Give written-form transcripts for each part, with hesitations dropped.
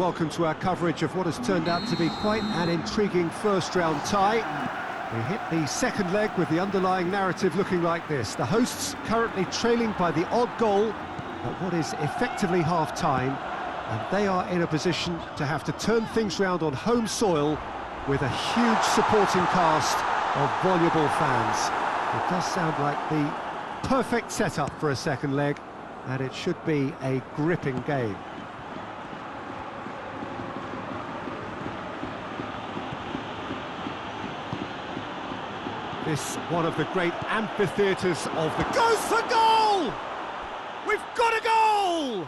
welcome to our coverage of what has turned out to be quite an intriguing first-round tie. We hit the second leg with the underlying narrative looking like this. The hosts currently trailing by the odd goal at what is effectively half-time, and they are in a position to have to turn things round on home soil with a huge supporting cast of voluble fans. It does sound like the perfect setup for a second leg, and it should be a gripping game. This one of the great amphitheatres of the... Goes for goal! We've got a goal!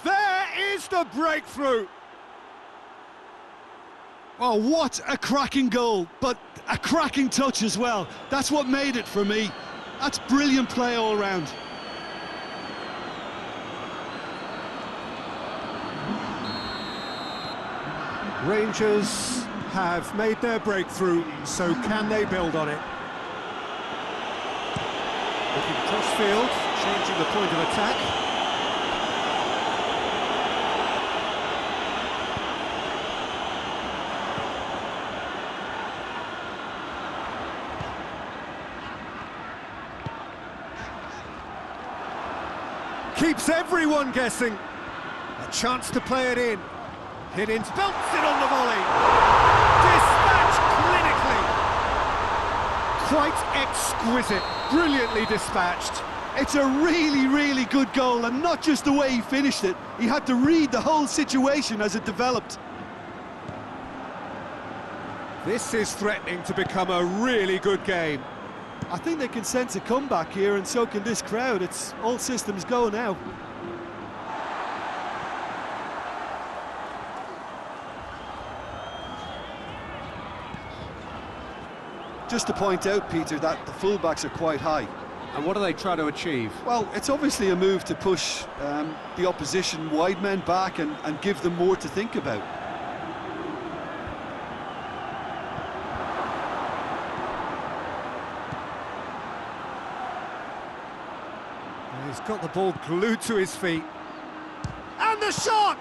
There is the breakthrough! Oh, what a cracking goal, but a cracking touch as well. That's what made it for me. That's brilliant play all round. Rangers have made their breakthrough, so can they build on it? Looking cross-field, changing the point of attack. Keeps everyone guessing. A chance to play it in. Hit in, belts it on the volley. Dispatched clinically. Quite exquisite, brilliantly dispatched. It's a really, really good goal, and not just the way he finished it. He had to read the whole situation as it developed. This is threatening to become a really good game. I think they can sense a comeback here, and so can this crowd. It's all systems go now. Just to point out, Peter, that the fullbacks are quite high. And what do they try to achieve? Well, it's obviously a move to push the opposition wide men back and give them more to think about. He's got the ball glued to his feet. And the shot!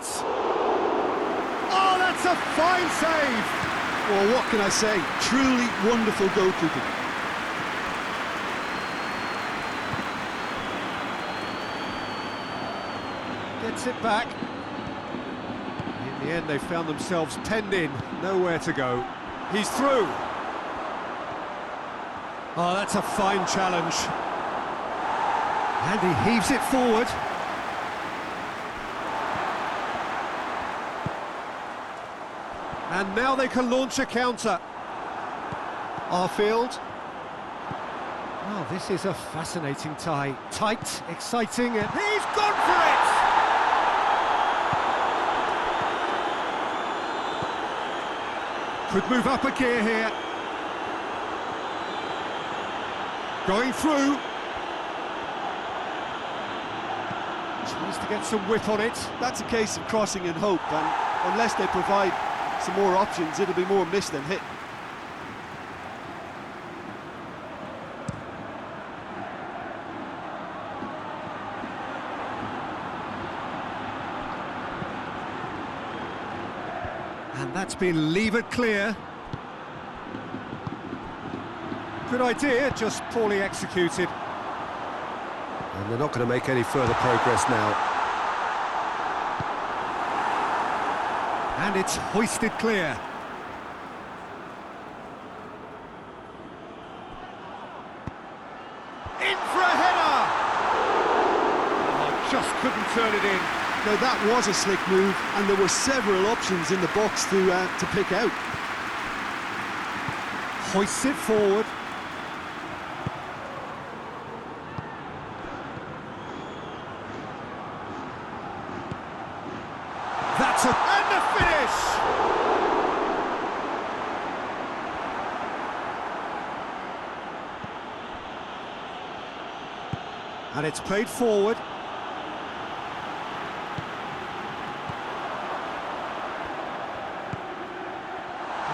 Oh, that's a fine save! Well, what can I say? Truly wonderful goalkeeping. Gets it back. In the end, they found themselves penned in, nowhere to go. He's through. Oh, that's a fine challenge. And he heaves it forward. And now they can launch a counter. Arfield. Oh, this is a fascinating tie. Tight, exciting, and he's gone for it! Could move up a gear here. Going through. Tries to get some whip on it. That's a case of crossing in hope, and unless they provide some more options, it'll be more miss than hit. And that's been levered clear. Good idea, just poorly executed. And they're not going to make any further progress now. And it's hoisted clear. In for a header! Oh, just couldn't turn it in. Now that was a slick move, and there were several options in the box to pick out. Hoists it forward. That's a... and the finish! And it's played forward.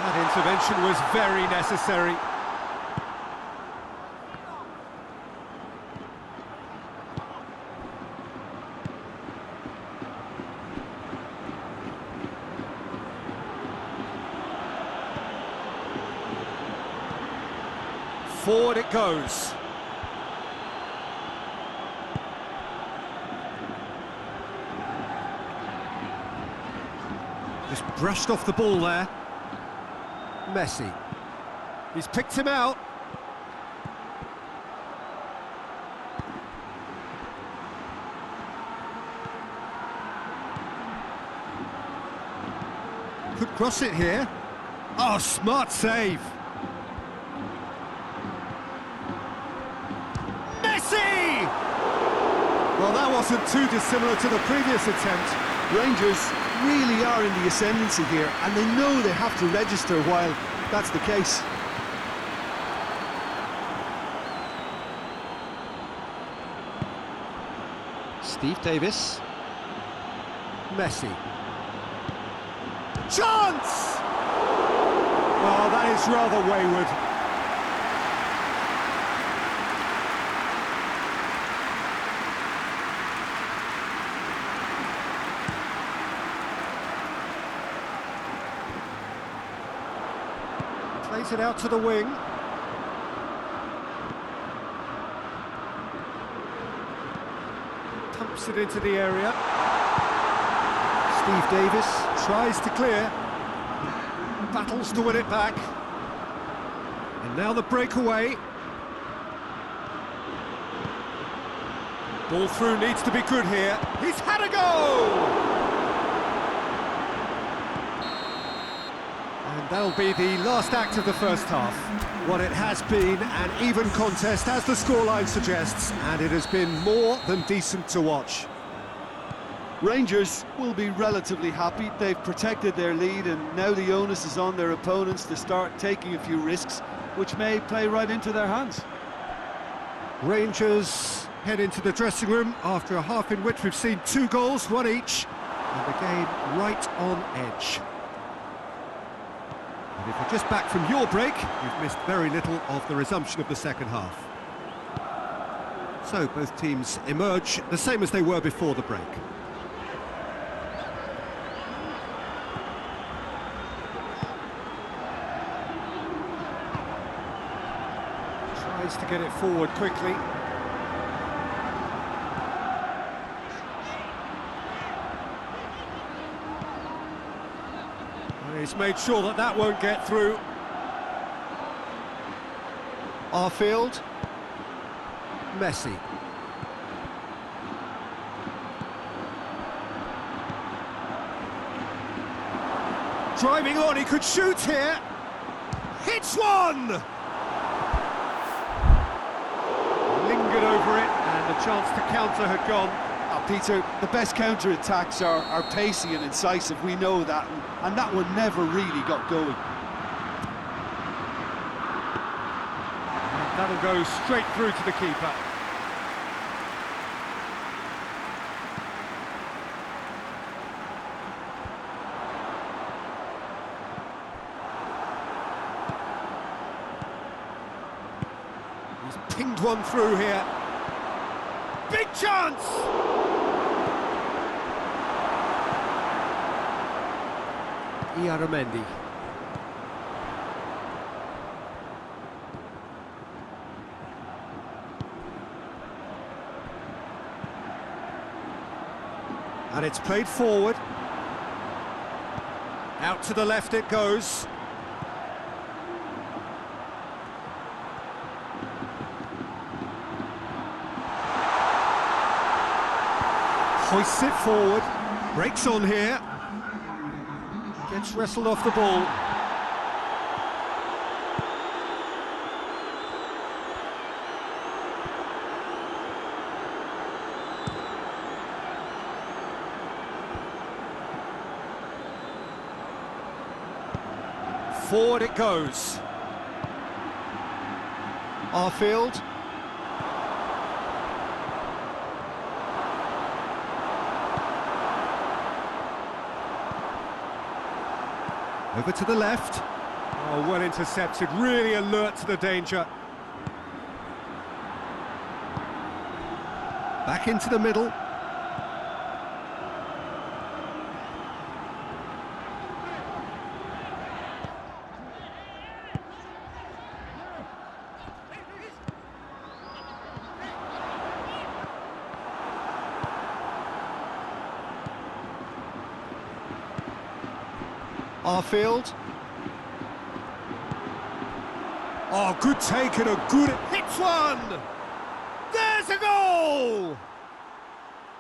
That intervention was very necessary. Forward it goes. Just brushed off the ball there. Messi. He's picked him out. Could cross it here. Oh, smart save. Messi! Well, that wasn't too dissimilar to the previous attempt. Rangers really are in the ascendancy here, and they know they have to register while that's the case. Steve Davis. Messi. Chance! Oh, that is rather wayward. Plays it out to the wing. Pumps it into the area. Steve Davis tries to clear. Battles to win it back. And now the breakaway. Ball through needs to be good here. He's had a go! And that'll be the last act of the first half. What it has been an even contest, as the scoreline suggests, and it has been more than decent to watch. Rangers will be relatively happy. They've protected their lead, and now the onus is on their opponents to start taking a few risks, which may play right into their hands. Rangers head into the dressing room after a half in which we've seen 2 goals, 1 each, and the game right on edge. And if you're just back from your break, you've missed very little of the resumption of the second half. So both teams emerge the same as they were before the break. Tries to get it forward quickly. He's made sure that that won't get through. Arfield. Messi. Driving on, he could shoot here. Hits one! Lingered over it, and the chance to counter had gone. Peter, the best counter-attacks are pacey and incisive, we know that, and that one never really got going. And that'll go straight through to the keeper. He's pinged one through here. Big chance! Iaramendi. And it's played forward. Out to the left it goes. Hoists it forward. Breaks on here. Gets wrestled off the ball. Forward it goes. Arfield. Over to the left. Oh, well intercepted, really alert to the danger. Back into the middle. Arfield. Oh, good take and a good... Hits one! There's a goal!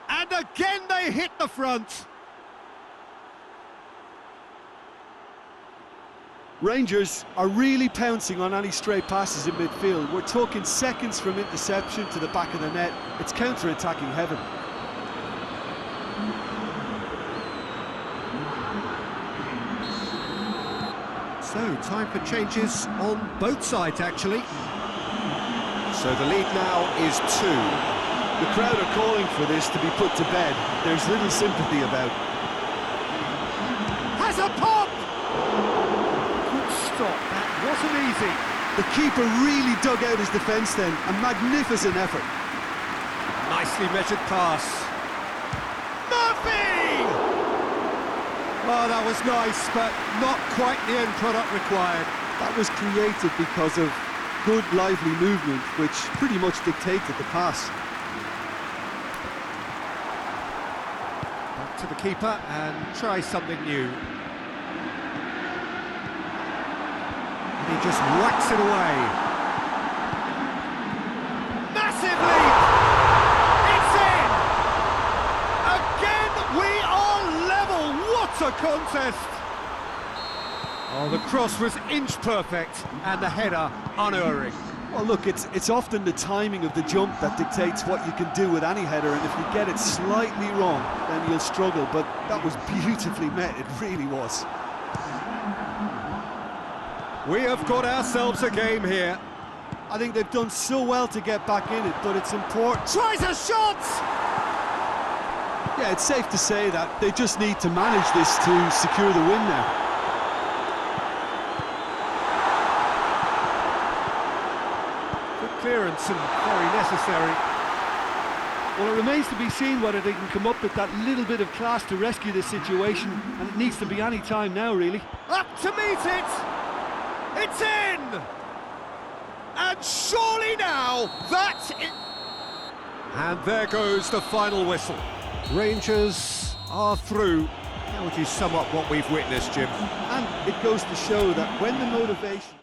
And again they hit the front. Rangers are really pouncing on any stray passes in midfield. We're talking seconds from interception to the back of the net. It's counter-attacking heaven. So, time for changes on both sides, actually. So the lead now is 2. The crowd are calling for this to be put to bed. There's little sympathy about. Has a pop! Good stop, that wasn't easy. The keeper really dug out his defence then. A magnificent effort. Nicely measured pass. Murphy! Oh, that was nice, but not quite the end product required. That was created because of good, lively movement, which pretty much dictated the pass. Back to the keeper and try something new. And he just whacks it away. Massive leap! It's in! Again, we are level! What a contest! Oh, the cross was inch perfect, and the header unerring. Well, look, it's often the timing of the jump that dictates what you can do with any header, and if you get it slightly wrong, then you'll struggle, but that was beautifully met, it really was. We have got ourselves a game here. I think they've done so well to get back in it, but it's important. Tries a shot! Yeah, it's safe to say that they just need to manage this to secure the win now. Clearance and very necessary. Well, it remains to be seen whether they can come up with that little bit of class to rescue this situation, and it needs to be any time now, really. Up to meet it! It's in! And surely now, that's it! And there goes the final whistle. Rangers are through. How would you sum up what we've witnessed, Jim? And it goes to show that when the motivation...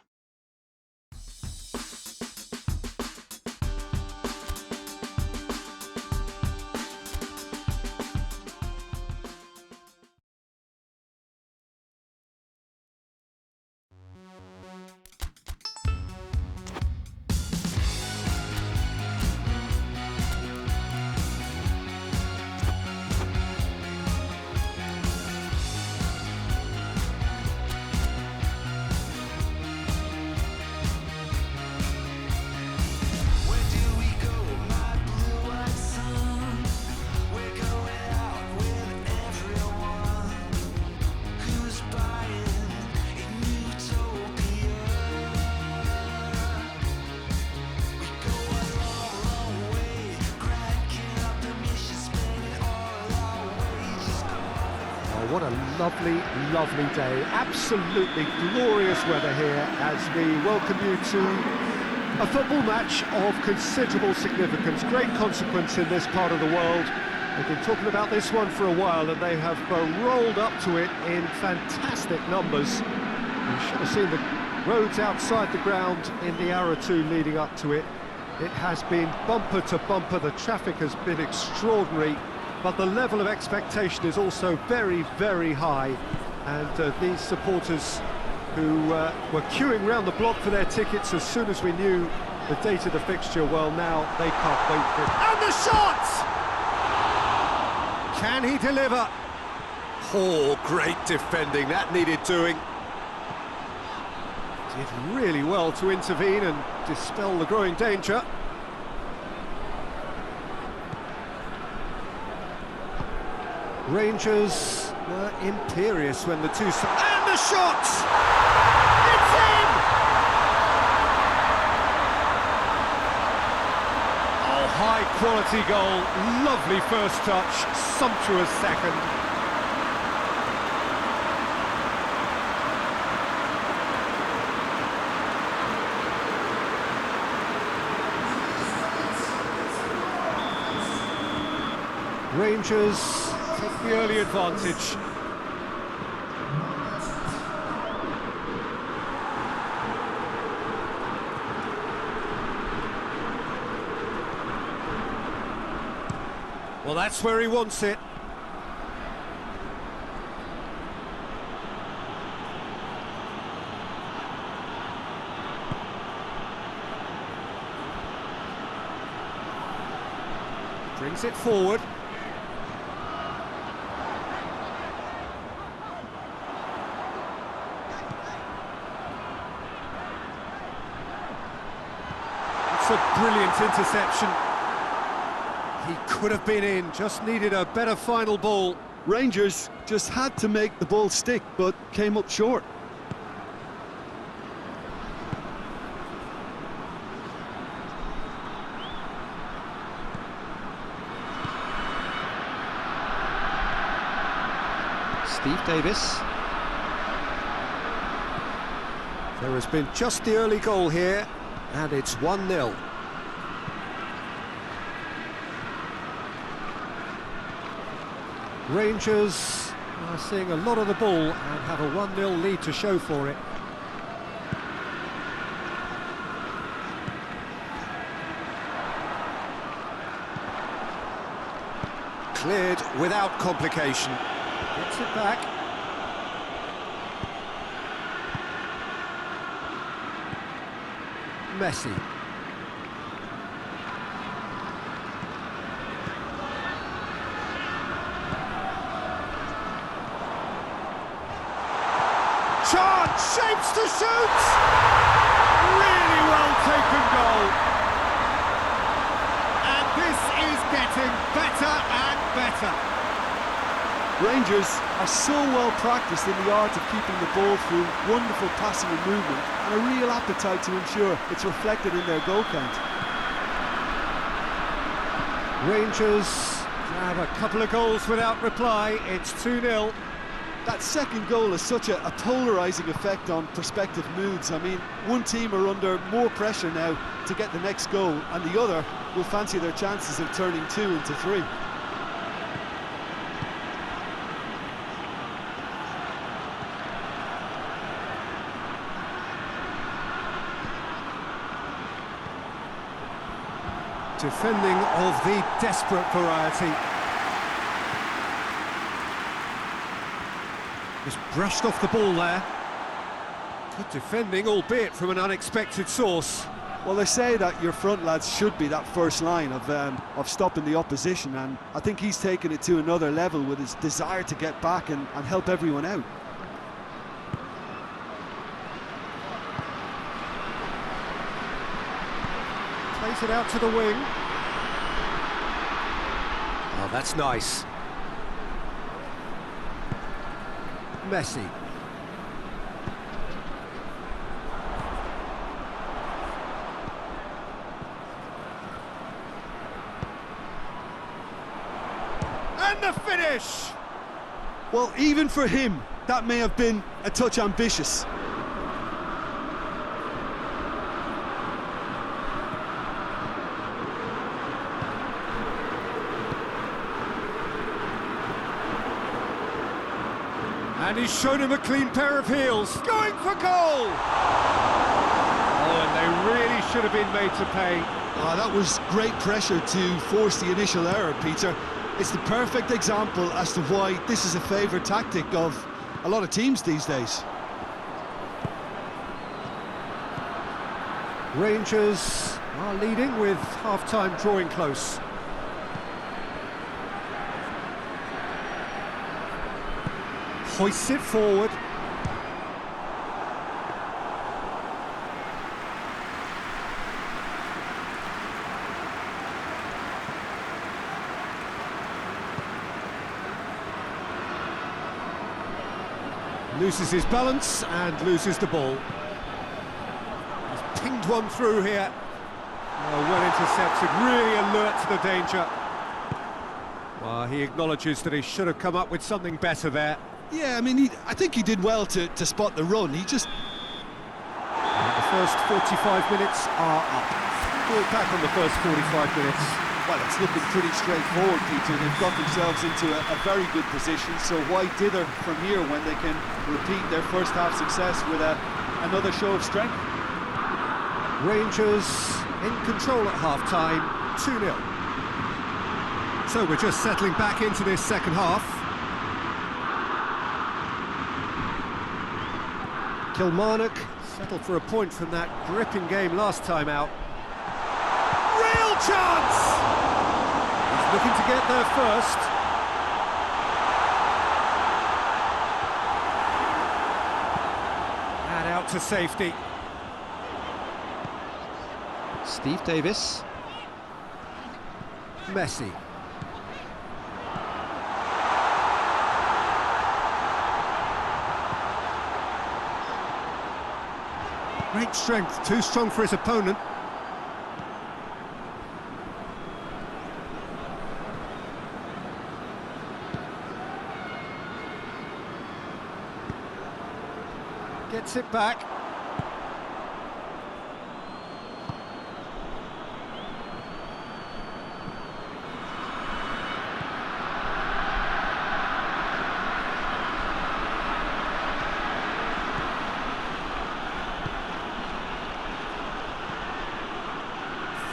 What a lovely, lovely day. Absolutely glorious weather here as we welcome you to a football match of considerable significance, great consequence in this part of the world. They've been talking about this one for a while and they have rolled up to it in fantastic numbers. You should have seen the roads outside the ground in the hour or two leading up to it. It has been bumper to bumper, the traffic has been extraordinary. But the level of expectation is also very, very high. And these supporters who were queuing round the block for their tickets as soon as we knew the date of the fixture, well, now they can't wait for it. And the shot! Can he deliver? Oh, great defending, that needed doing. Did really well to intervene and dispel the growing danger. Rangers were imperious when the two... And the shot! It's in! Oh, high-quality goal. Lovely first touch. Sumptuous second. Rangers take the early advantage. Well, that's where he wants it. Brings it forward. It's a brilliant interception. He could have been in, just needed a better final ball. Rangers just had to make the ball stick, but came up short. Steve Davis. There has been just the early goal here, and it's 1-0. Rangers are seeing a lot of the ball and have a 1-0 lead to show for it. Cleared without complication. Gets it back. Messi. Chance, shapes to shoot! Really well taken goal. And this is getting better and better. Rangers are so well practiced in the art of keeping the ball through wonderful passing and movement, and a real appetite to ensure it's reflected in their goal count. Rangers have a couple of goals without reply. It's 2-0. That second goal has such a polarising effect on prospective moods. I mean, one team are under more pressure now to get the next goal, and the other will fancy their chances of turning 2 into 3. Defending of the desperate variety. Just brushed off the ball there. Good defending, albeit from an unexpected source. Well, they say that your front lads should be that first line of stopping the opposition, and I think he's taken it to another level with his desire to get back and help everyone out. Plays it out to the wing. Oh, that's nice. Messi. And the finish! Well, even for him, that may have been a touch ambitious. And he's shown him a clean pair of heels. Going for goal! Oh, and they really should have been made to pay. Oh, that was great pressure to force the initial error, Peter. It's the perfect example as to why this is a favourite tactic of a lot of teams these days. Rangers are leading with half-time drawing close. Hoists it forward. Loses his balance and loses the ball. He's pinged one through here. Oh, well intercepted, really alert to the danger. Well, he acknowledges that he should have come up with something better there. Yeah, I mean, I think he did well to spot the run. He just... The first 45 minutes are up. We'll back on the first 45 minutes. Well, it's looking pretty straightforward, Peter. They've got themselves into a very good position, so why dither from here when they can repeat their first half success with another show of strength? Rangers in control at half-time, 2-0. So we're just settling back into this second half. Kilmarnock settled for a point from that gripping game last time out. Real chance! He's looking to get there first. And out to safety. Steve Davis. Messi. Great strength, too strong for his opponent. Gets it back.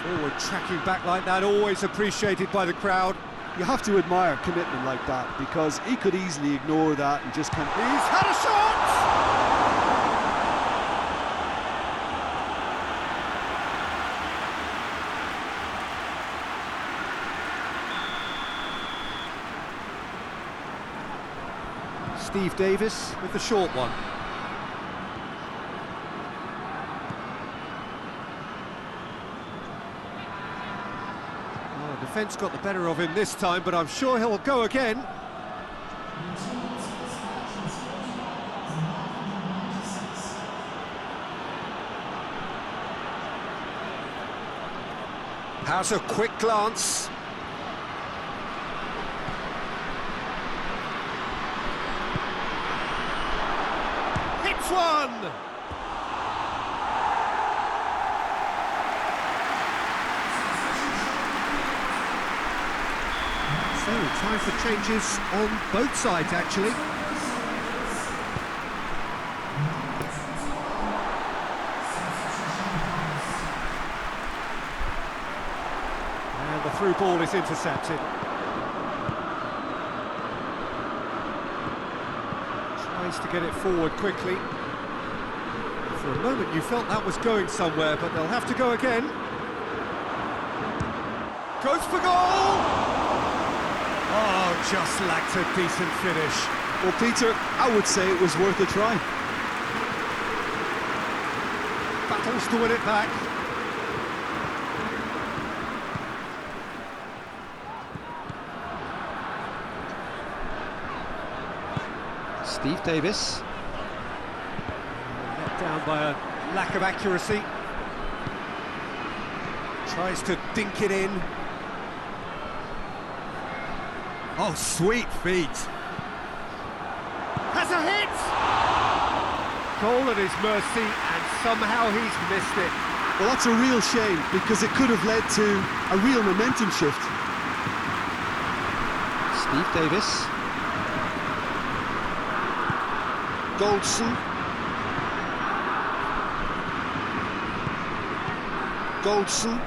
Forward tracking back like that, always appreciated by the crowd. You have to admire commitment like that, because he could easily ignore that and just kind of... He's had a shot! Steve Davis with the short one. Oh, defence got the better of him this time, but I'm sure he'll go again. Has a quick glance. Hits one! So, time for changes on both sides, actually. And the through ball is intercepted. Tries to get it forward quickly. For a moment you felt that was going somewhere, but they'll have to go again. Goes for goal! Oh, just lacked a decent finish. Well, Peter, I would say it was worth a try. Battles to win it back. Steve Davis. Let down by a lack of accuracy. Tries to dink it in. Oh, sweet feet. Has a hit! Goal at his mercy, and somehow he's missed it. Well, that's a real shame, because it could have led to a real momentum shift. Steve Davis. Goldson. Goldson.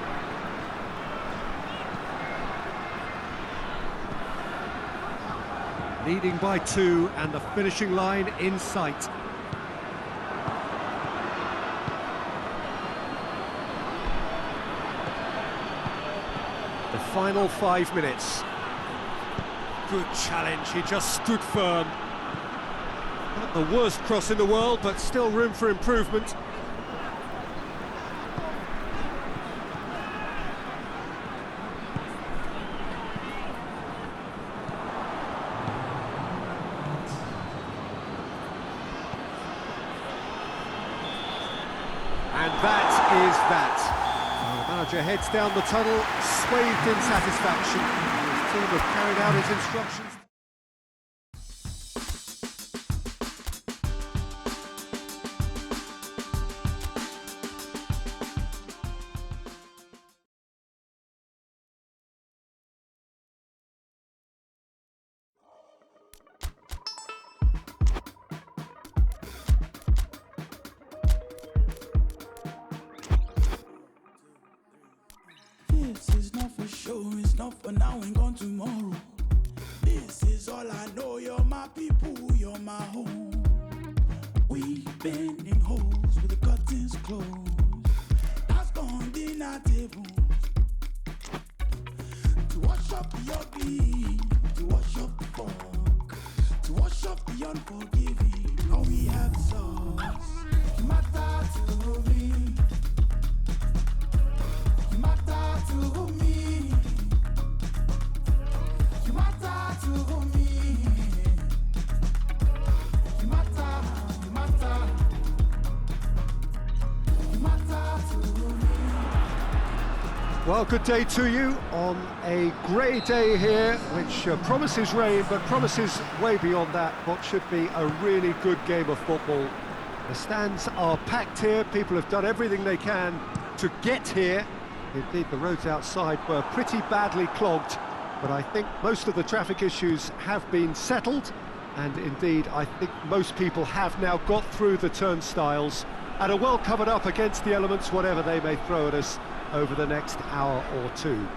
Leading by 2, and the finishing line in sight. The final 5 minutes. Good challenge, he just stood firm. Not the worst cross in the world, but still room for improvement. And that is that. The manager heads down the tunnel, swathed in satisfaction. His team have carried out his instructions. This is not for sure, it's not enough for now and gone tomorrow. This is all I know. You're my people, you're my home. We bending holes with the curtains closed. That's gone dinner table. To wash up the ugly, to wash up the funk, to wash up the unforgiving. Now we have sauce. You matter to me. You matter to me. You matter to me. You matter, you matter. You matter to me. Well, good day to you on a grey day here, which promises rain, but promises way beyond that what should be a really good game of football. The stands are packed here, people have done everything they can to get here. Indeed, the roads outside were pretty badly clogged, but I think most of the traffic issues have been settled, and indeed, I think most people have now got through the turnstiles and are well covered up against the elements, whatever they may throw at us over the next hour or two.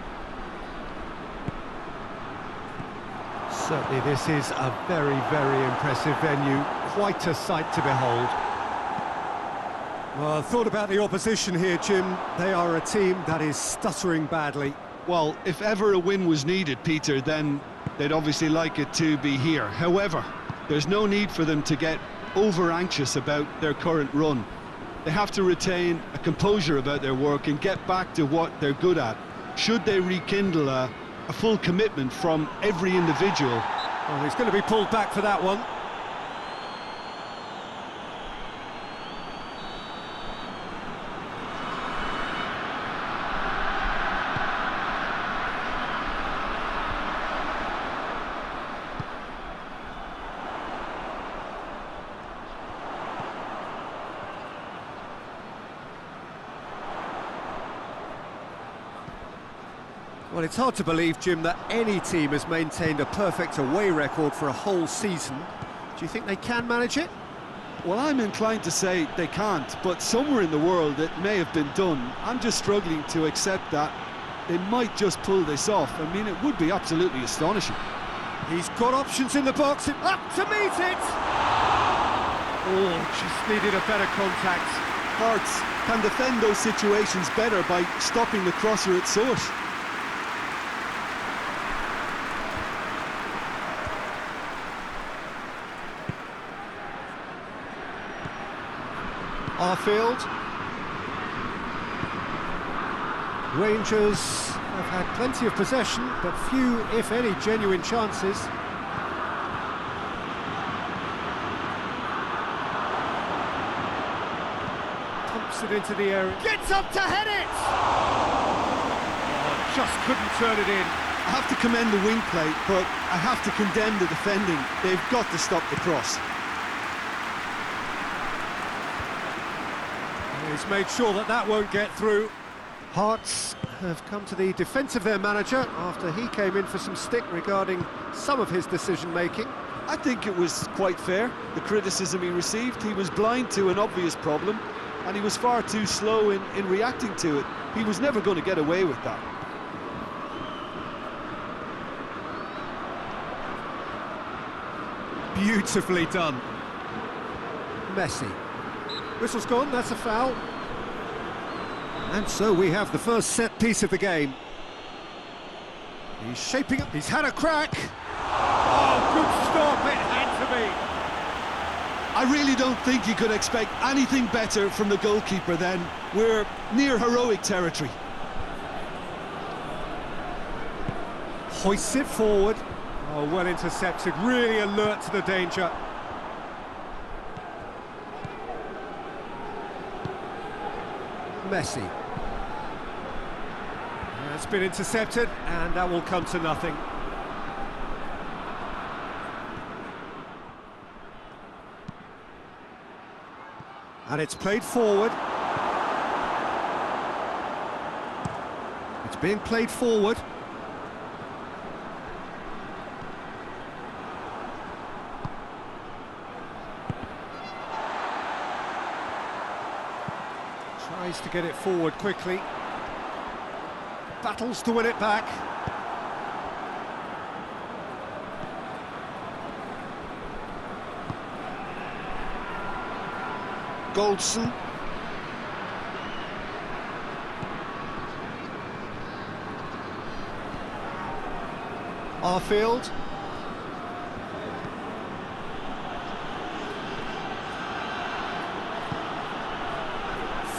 Certainly this is a very, very impressive venue, quite a sight to behold. Well, thought about the opposition here, Jim. They are a team that is stuttering badly. Well, if ever a win was needed, Peter, then they'd obviously like it to be here. However, there's no need for them to get over-anxious about their current run. They have to retain a composure about their work and get back to what they're good at. Should they rekindle a full commitment from every individual? Well, he's going to be pulled back for that one. Well, it's hard to believe, Jim, that any team has maintained a perfect away record for a whole season. Do you think they can manage it? Well, I'm inclined to say they can't, but somewhere in the world it may have been done. I'm just struggling to accept that they might just pull this off. I mean, it would be absolutely astonishing. He's got options in the box, up to meet it! Oh, just needed a better contact. Hearts can defend those situations better by stopping the crosser at source. Arfield. Rangers have had plenty of possession, but few, if any, genuine chances. Pumps it into the area. Gets up to head it! Oh, just couldn't turn it in. I have to commend the wing play, but I have to condemn the defending. They've got to stop the cross. He's made sure that that won't get through. Hearts have come to the defence of their manager after he came in for some stick regarding some of his decision-making. I think it was quite fair, the criticism he received. He was blind to an obvious problem, and he was far too slow in reacting to it. He was never going to get away with that. Beautifully done. Messi. Whistle's gone, that's a foul. And so we have the first set piece of the game. He's shaping up, he's had a crack. Oh, good stop, it had to be. I really don't think you could expect anything better from the goalkeeper then. We're near heroic territory. Hoists it forward. Oh, well intercepted, really alert to the danger. Messi. It's been intercepted, and that will come to nothing. And it's played forward. It's being played forward. Tries to get it forward quickly. Battles to win it back. Goldson. Arfield.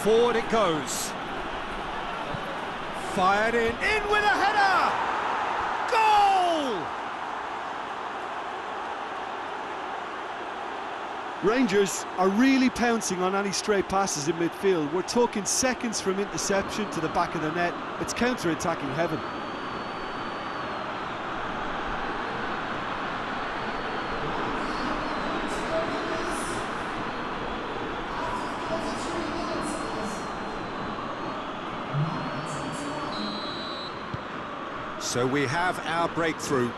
Forward it goes. Fired in with a header! Goal! Rangers are really pouncing on any stray passes in midfield. We're talking seconds from interception to the back of the net. It's counter-attacking heaven. So we have our breakthrough.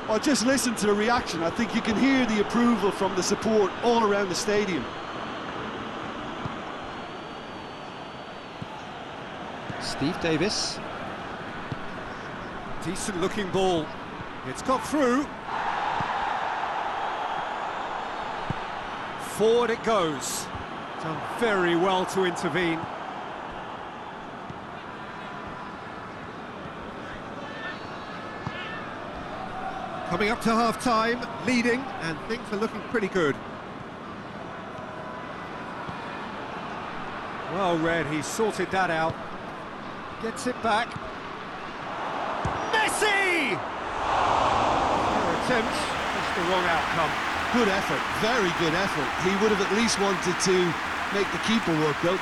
Oh, just listen to the reaction. I think you can hear the approval from the support all around the stadium. Steve Davis. Decent looking ball. It's got through. Forward it goes. Done very well to intervene. Coming up to half-time, leading, and things are looking pretty good. Well read, he sorted that out. Gets it back. Messi! Their attempt, just the wrong outcome. Good effort, very good effort. He would have at least wanted to make the keeper work though.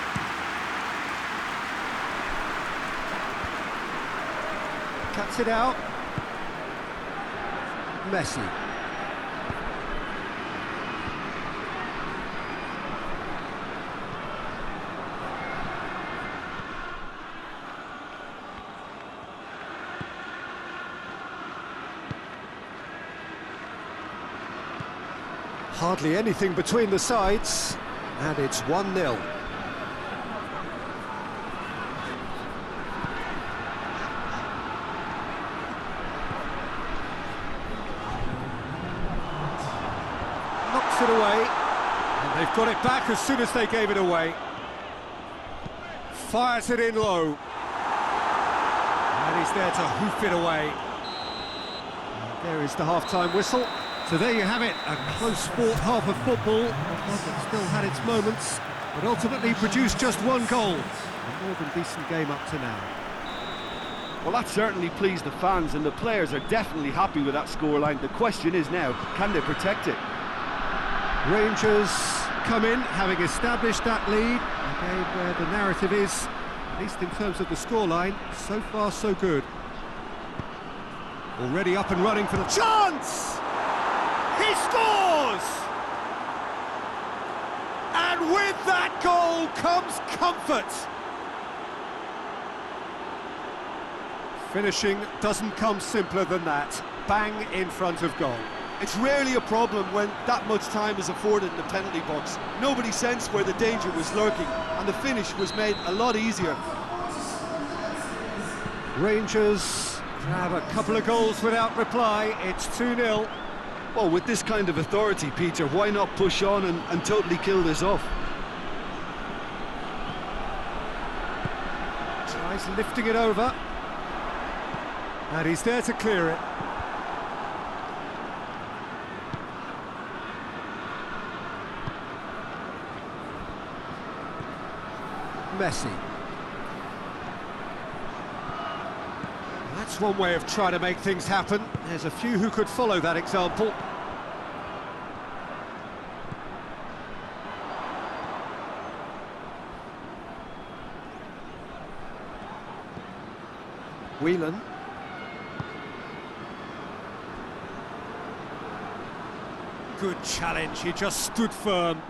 Cuts it out. Messi. Hardly anything between the sides, and it's 1-0. Knocks it away, and they've got it back as soon as they gave it away. Fires it in low, and he's there to hoof it away. And there is the half-time whistle. So there you have it, a close-fought half of football, one that still had its moments, but ultimately produced just one goal. A more than decent game up to now. Well, that certainly pleased the fans, and the players are definitely happy with that scoreline. The question is now, can they protect it? Rangers come in, having established that lead, a game where the narrative is, at least in terms of the scoreline, so far so good. Already up and running for the chance! He scores! And with that goal comes comfort. Finishing doesn't come simpler than that. Bang in front of goal. It's rarely a problem when that much time is afforded in the penalty box. Nobody sensed where the danger was lurking, and the finish was made a lot easier. Rangers have a couple of goals without reply. It's 2-0. Well, with this kind of authority, Peter, why not push on and totally kill this off? Tries lifting it over. And he's there to clear it. Messi. That's one way of trying to make things happen. There's a few who could follow that example. Whelan. Good challenge, he just stood firm.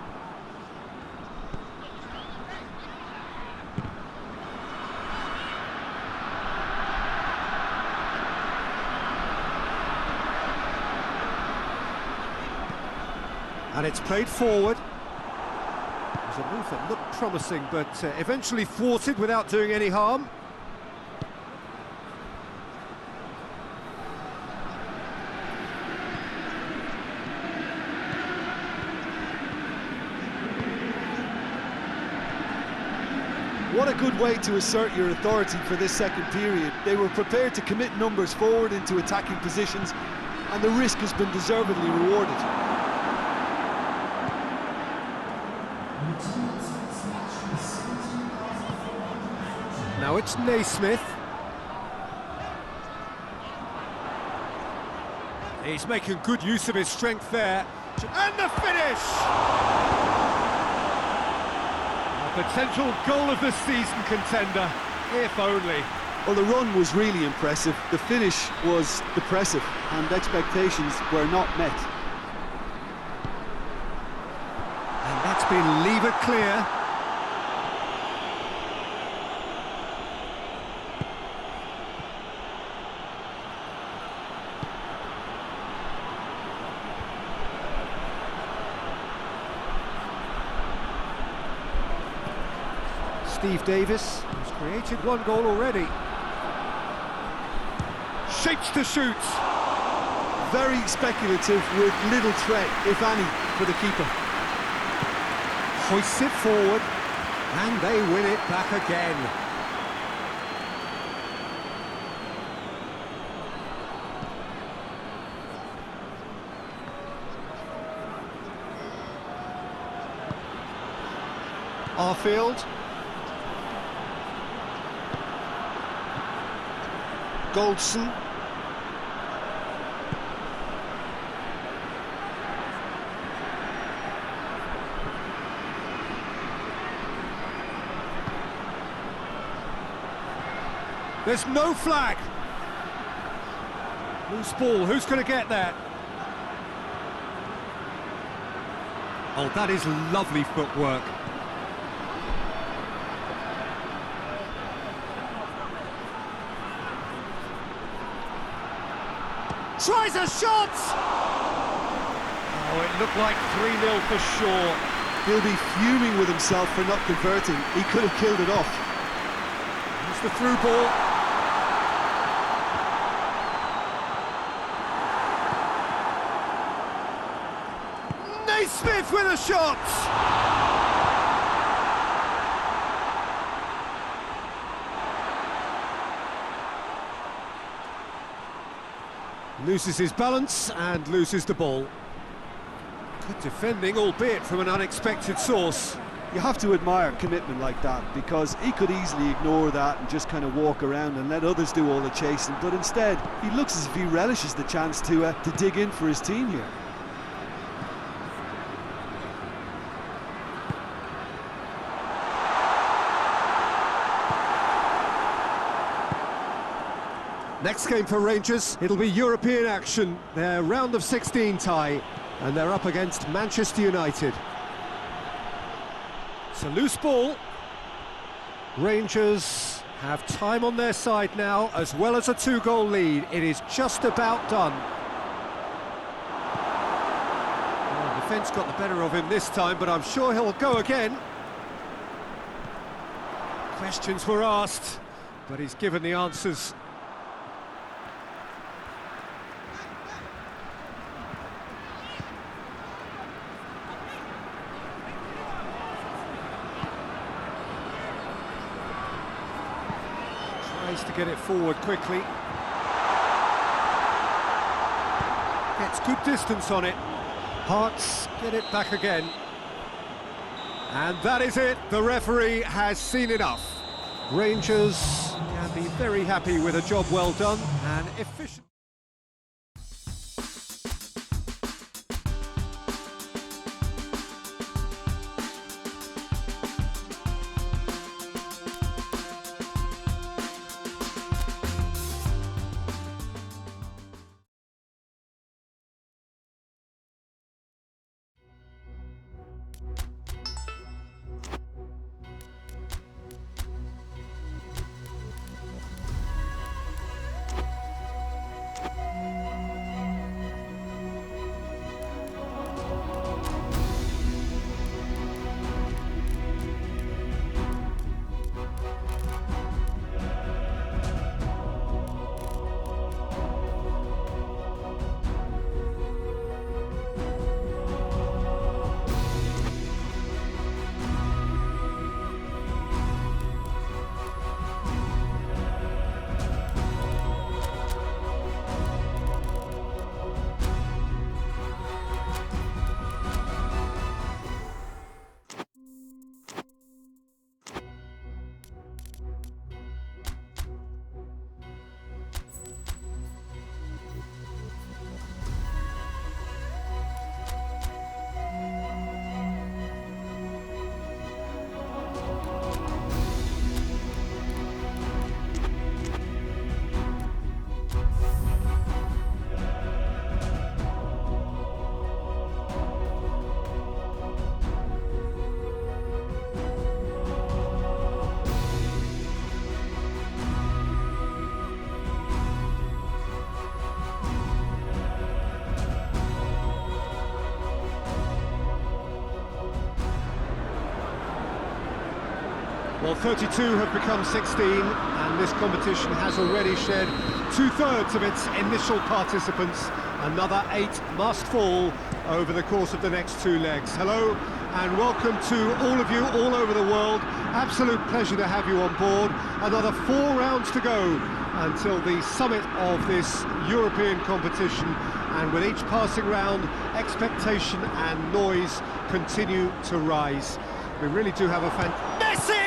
And it's played forward. It was a move that looked promising, but eventually thwarted without doing any harm. What a good way to assert your authority for this second period. They were prepared to commit numbers forward into attacking positions, and the risk has been deservedly rewarded. Now it's Naismith. He's making good use of his strength there. And the finish! A potential goal of the season contender, if only. Well, the run was really impressive. The finish was depressive, and expectations were not met. And that's been levered clear. Steve Davis has created one goal already. Shapes to shoot. Very speculative with little threat, if any, for the keeper. Hoists it forward, and they win it back again. Arfield. Goldson. There's no flag. Loose ball, who's going to get that? Oh, that is lovely footwork. Tries a shot! Oh, it looked like 3-0 for sure. He'll be fuming with himself for not converting. He could have killed it off. Here's the through ball. Naismith with a shot! Loses his balance and loses the ball. Good defending, albeit from an unexpected source. You have to admire commitment like that, because he could easily ignore that and just kind of walk around and let others do all the chasing, but instead he looks as if he relishes the chance to dig in for his team here. Next game for Rangers, it'll be European action. Their round of 16 tie, and they're up against Manchester United. It's a loose ball. Rangers have time on their side now, as well as a 2-goal lead. It is just about done. Well, the defence got the better of him this time, but I'm sure he'll go again. Questions were asked, but he's given the answers. To get it forward quickly. Gets good distance on it. Hearts get it back again. And that is it. The referee has seen enough. Rangers can be very happy with a job well done and efficient. Well, 32 have become 16, and this competition has already shed two-thirds of its initial participants. Another 8 must fall over the course of the next 2 legs. Hello, and welcome to all of you all over the world. Absolute pleasure to have you on board. Another 4 rounds to go until the summit of this European competition, and with each passing round, expectation and noise continue to rise. We really do have a Messi!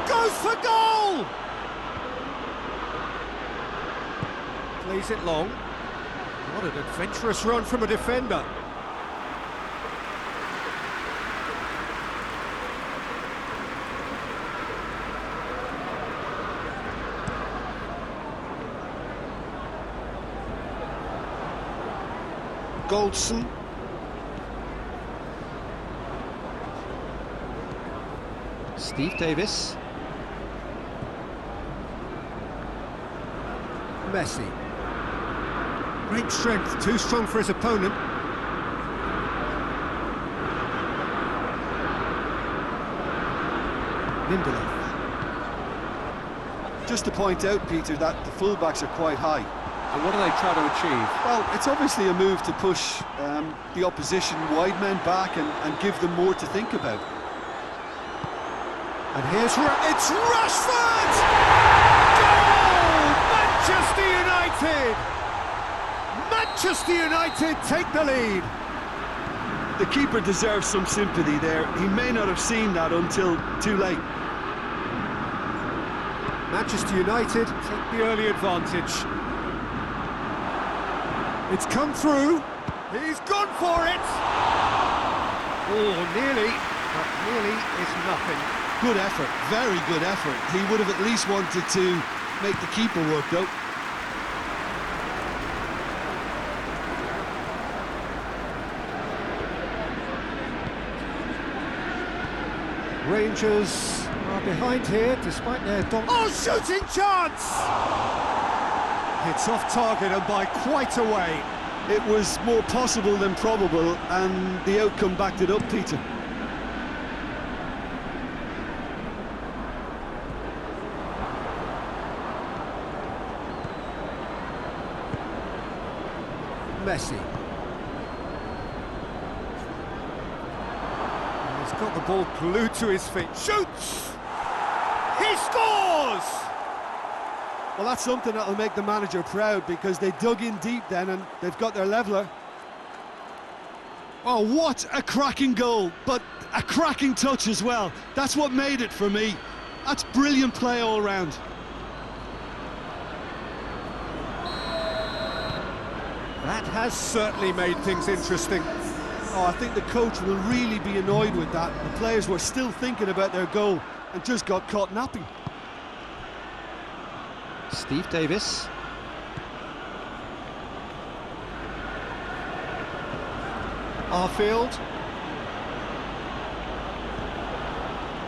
Goes for goal! Plays it long. What an adventurous run from a defender. Goldson. Steve Davis. Messi. Great strength, too strong for his opponent. Lindelof. Just to point out, Peter, that the fullbacks are quite high. And what do they try to achieve? Well, it's obviously a move to push the opposition wide men back and give them more to think about. And here's it's Rashford! Goal! Manchester United! Manchester United take the lead. The keeper deserves some sympathy there. He may not have seen that until too late. Manchester United take the early advantage. It's come through. He's gone for it. Oh, nearly, but nearly is nothing. Good effort, very good effort. He would have at least wanted to make the keeper work, though. Rangers are behind here, despite their shooting chance! It's off target and by quite a way. It was more possible than probable, and the outcome backed it up, Peter. Messi. He's got the ball glued to his feet. Shoots! He scores! Well, that's something that'll make the manager proud, because they dug in deep then and they've got their leveller. Oh, what a cracking goal, but a cracking touch as well. That's what made it for me. That's brilliant play all round. That has certainly made things interesting. Oh, I think the coach will really be annoyed with that. The players were still thinking about their goal and just got caught napping. Steve Davis. Arfield.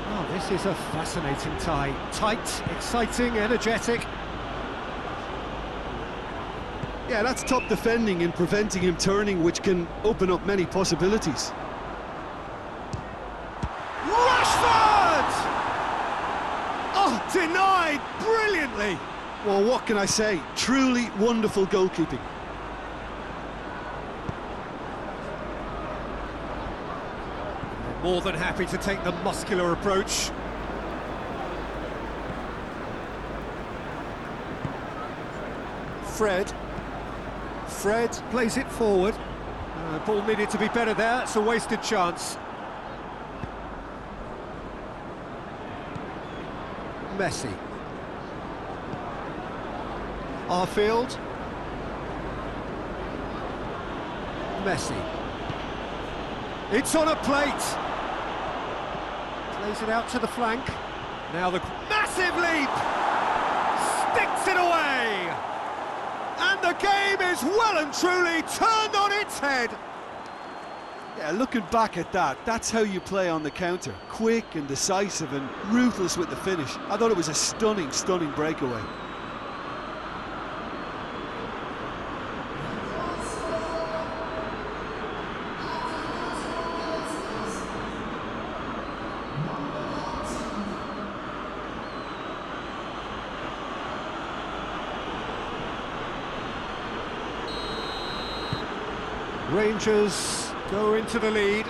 Oh, this is a fascinating tie. Tight, exciting, energetic. Yeah, that's top defending and preventing him turning, which can open up many possibilities. Rashford! Oh, denied brilliantly. Well, what can I say? Truly wonderful goalkeeping. More than happy to take the muscular approach. Fred plays it forward. Ball needed to be better there, it's a wasted chance. Messi. Arfield. Messi. It's on a plate. Plays it out to the flank. Now the massive leap. Sticks it away. And the game is well and truly turned on its head. Yeah, looking back at that, that's how you play on the counter. Quick and decisive and ruthless with the finish. I thought it was a stunning, stunning breakaway. Rangers go into the lead.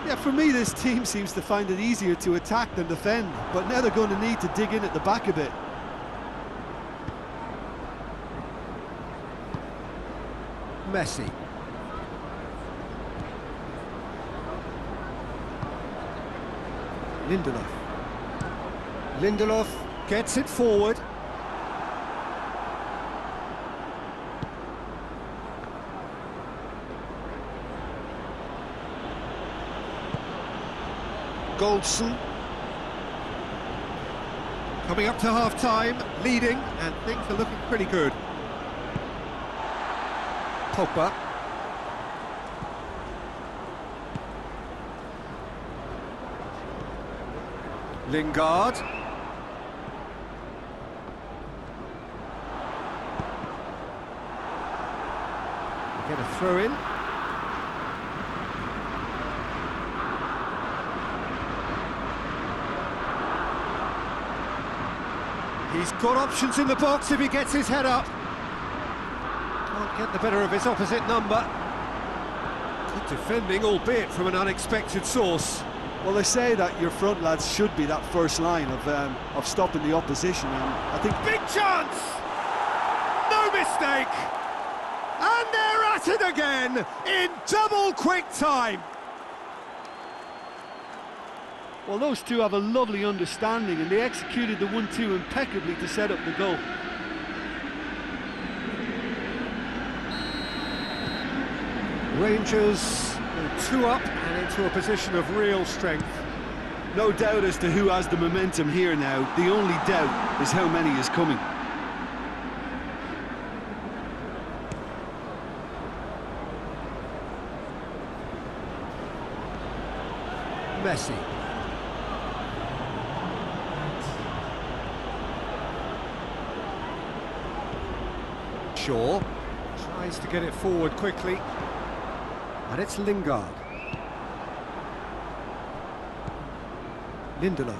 Yeah, for me, this team seems to find it easier to attack than defend, but now they're going to need to dig in at the back a bit. Messi. Lindelof. Lindelof gets it forward. Goldson. Coming up to half-time, leading, and things are looking pretty good. Pogba. Lingard. Get a throw in. He's got options in the box if he gets his head up. Can't get the better of his opposite number. Good defending, albeit from an unexpected source. Well, they say that your front lads should be that first line of stopping the opposition, and I think... Big chance! No mistake! And they're at it again in double quick time. Well, those two have a lovely understanding, and they executed the 1-2 impeccably to set up the goal. Rangers go 2 up and into a position of real strength. No doubt as to who has the momentum here now. The only doubt is how many is coming. Messi. Shaw tries to get it forward quickly, and it's Lingard. Lindelof.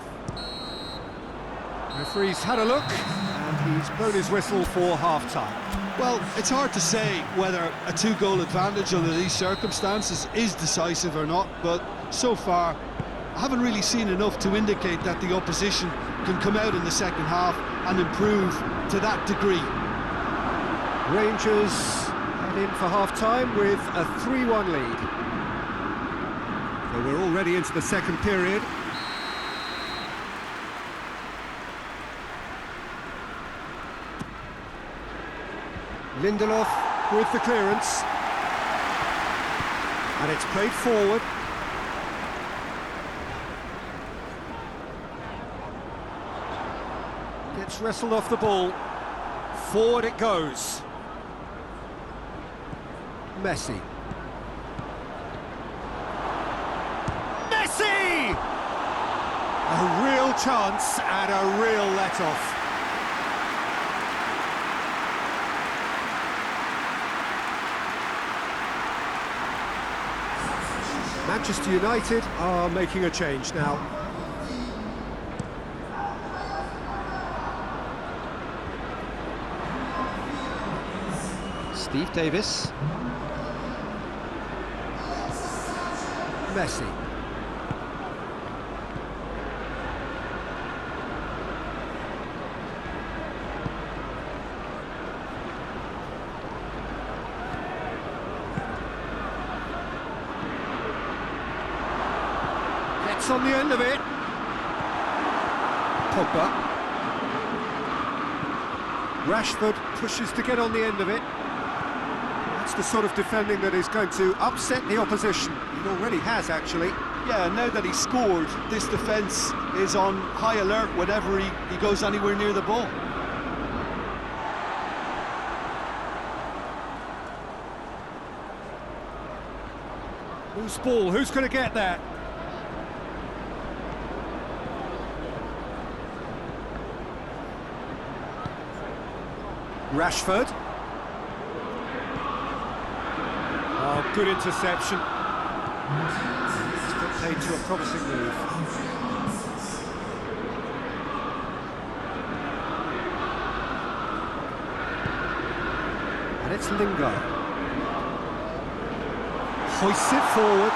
Referee's had a look, and he's blown his whistle for half-time. Well, it's hard to say whether a 2-goal advantage under these circumstances is decisive or not, but so far I haven't really seen enough to indicate that the opposition can come out in the second half and improve to that degree. Rangers head in for half-time with a 3-1 lead. So we're already into the second period. Lindelof with the clearance. And it's played forward. Gets wrestled off the ball. Forward it goes. Messi. Messi! A real chance and a real let-off. Manchester United are making a change now. Steve Davis. Messi. Gets on the end of it. Pogba. Rashford pushes to get on the end of it. That's the sort of defending that is going to upset the opposition. It already has, actually. Yeah, now that he's scored, this defence is on high alert whenever he goes anywhere near the ball. Loose ball, who's going to get there? Rashford. Oh, good interception. It's got played to a promising move. And it's Lingard. Hoists it forward.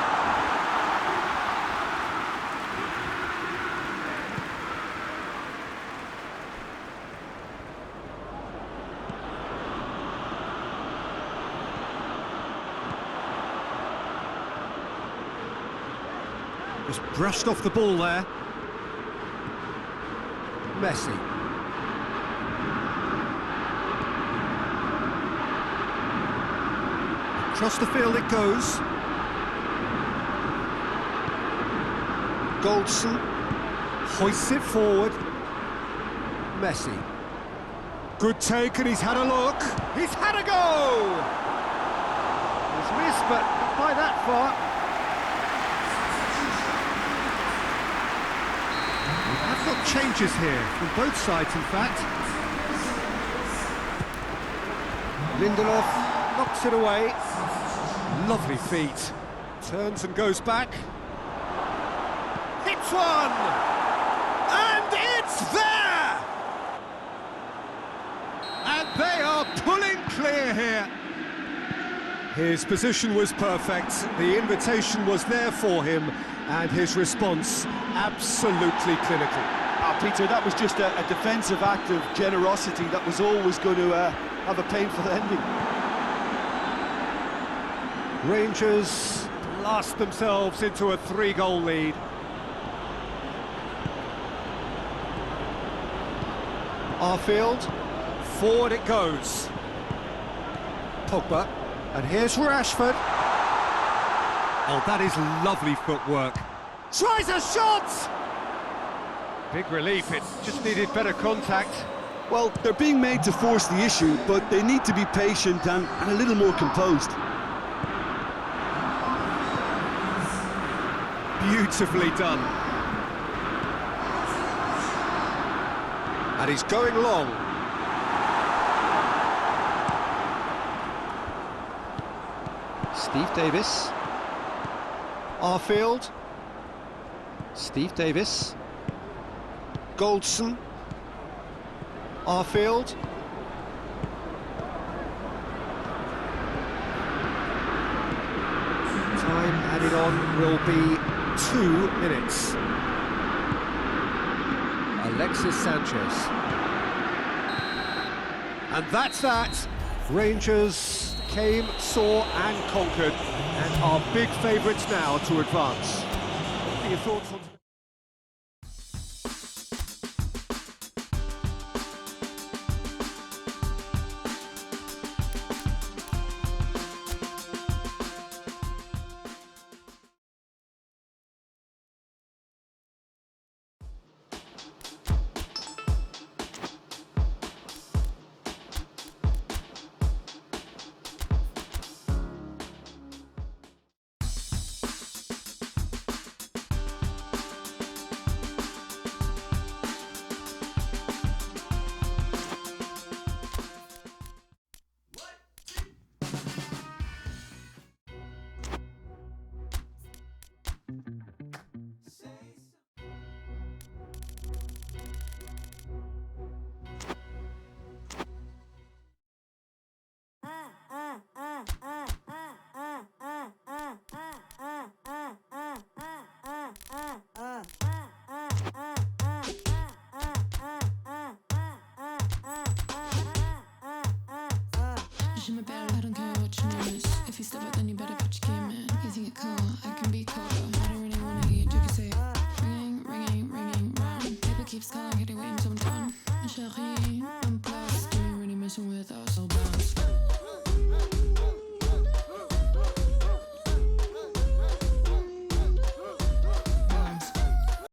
Just brushed off the ball there. Messi. Across the field it goes. Goldson hoists it forward. Messi. Good take, and he's had a look. He's had a go! It's missed, but not by that far. We've got changes here, from both sides in fact. Lindelof knocks it away. Lovely feet. Turns and goes back. Hits one! And it's there! And they are pulling clear here. His position was perfect, the invitation was there for him, and his response absolutely clinical. Peter, that was just a defensive act of generosity that was always going to have a painful ending. Rangers blast themselves into a 3-goal lead. Arfield, forward it goes. Pogba, and here's Rashford. Oh, that is lovely footwork. Tries a shot! Big relief, it just needed better contact. Well, they're being made to force the issue, but they need to be patient and a little more composed. Beautifully done. And he's going long. Steve Davis. Arfield. Steve Davis. Goldson. Arfield. Time added on will be 2 minutes. Alexis Sanchez. And that's that. Rangers came, saw and conquered and are big favourites now to advance. What are your thoughts on...